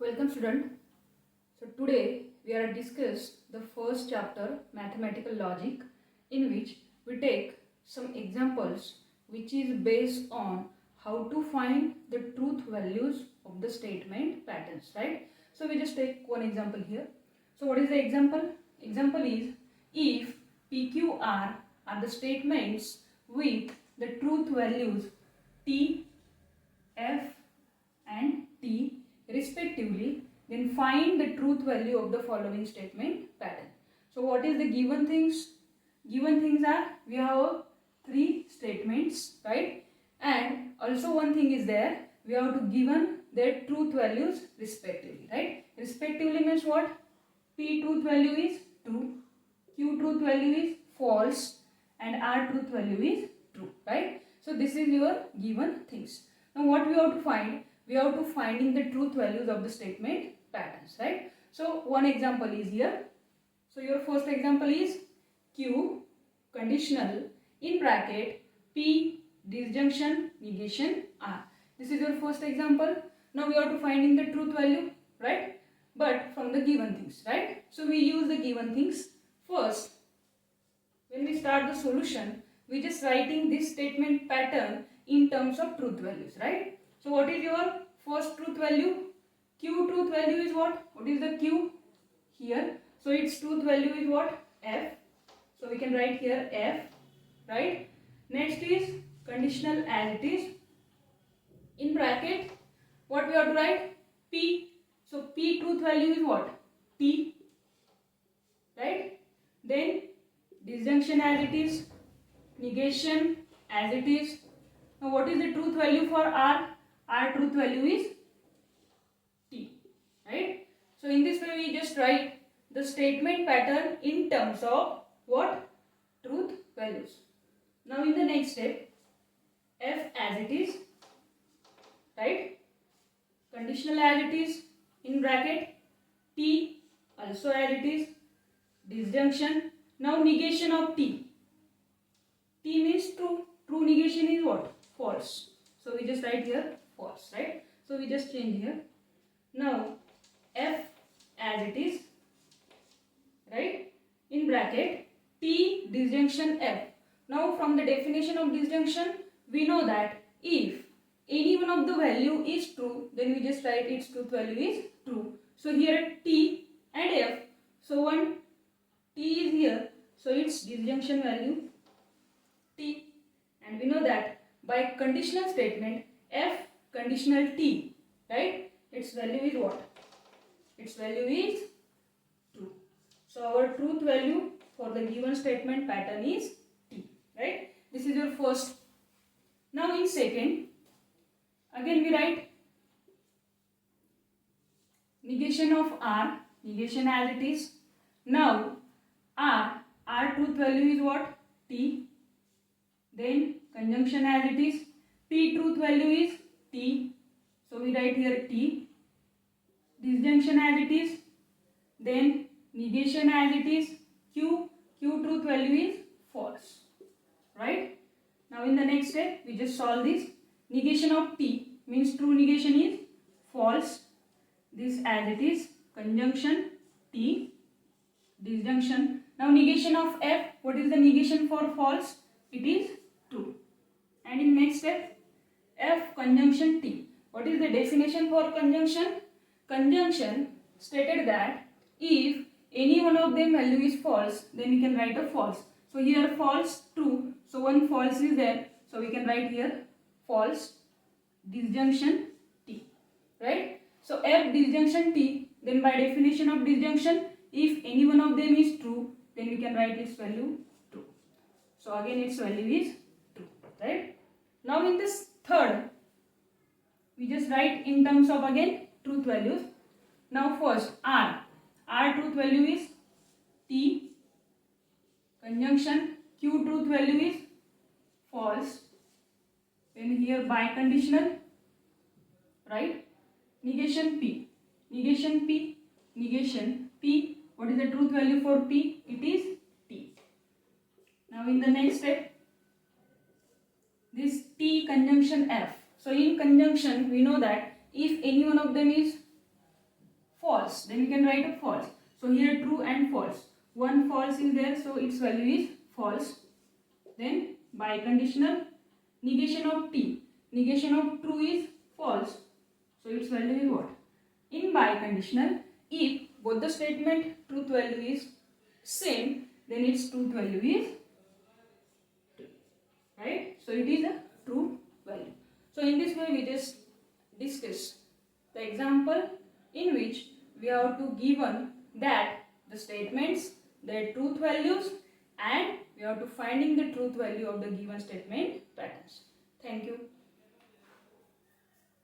Welcome student. So today we are discuss the first chapter mathematical logic, in which we take some examples which is based on how to find the truth values of the statement patterns, right? So we just take one example here. So what is the example? Example is if PQR are the statements with the truth values T, F and T respectively, then find the truth value of the following statement pattern. So what is the given things? Given things are, we have three statements, right? And also one thing is there, we have to given their truth values respectively, right? Respectively means what? P truth value is true, Q truth value is false and R truth value is true, right? So this is your given things. Now what we have to find? We have to finding the truth values of the statement patterns, right? So one example is here. So your first example is Q conditional in bracket P disjunction negation R. This is your first example. Now we have to finding the truth value, right? But from the given things, right? So we use the given things. First, when we start the solution, we just writing this statement pattern in terms of truth values, right? So what is your first truth value? Q truth value is what? What is the Q? Here. So its truth value is what? F. So we can write here F, right? Next is conditional as it is. In bracket, what we have to write? P. So P truth value is what? T, right? Then disjunction as it is, negation as it is. Now what is the truth value for R? R truth value is T, right? So in this way we just write the statement pattern in terms of what? Truth values. Now in the next step, F as it is, right? Conditional as it is, in bracket, T also as it is, disjunction. Now negation of T. T means true. True negation is what? False. So we just write here false, right? So we just change here. Now F as it is, right? In bracket, T disjunction F. Now from the definition of disjunction, we know that if any one of the value is true, then we just write its truth value is true. So here T and F. So one T is here, so its disjunction value T, and we know that by conditional statement F conditional T, right? Its value is what? Its value is true. So our truth value for the given statement pattern is T, right? This is your first. Now in second, again we write negation of R, negation as it is. Now R truth value is what? T. Then conjunction as it is. P truth value is T. So we write here T. Disjunction as it is. Then negation as it is. Q truth value is false. Right? Now in the next step, we just solve this. Negation of T means true negation is false. This as it is. Conjunction T. Disjunction. Now negation of F. What is the negation for false? It is true. And in next step, F conjunction T. What is the definition for conjunction? Conjunction stated that if any one of them value is false, then we can write a false. So here false, true. So one false is there. So we can write here false, disjunction T. Right? So F disjunction T. Then by definition of disjunction, if any one of them is true, then we can write its value true. So again its value is true, right? Now in this third, we just write in terms of again truth values. Now first R truth value is T, conjunction Q truth value is false. Then here biconditional, right? Negation P, negation P, negation P. What is the truth value for P? It is T. Now in the next step, this T conjunction F. So in conjunction, we know that if any one of them is false, then we can write a false. So here true and false. One false is there, so its value is false. Then biconditional, negation of t. Negation of true is false. So its value is what? In biconditional, if both the statement truth value is same, then its truth value is true. Right? So it is a true value. So in this way we just discuss the example in which we have to given that the statements, their truth values, and we have to finding the truth value of the given statement patterns. Thank you.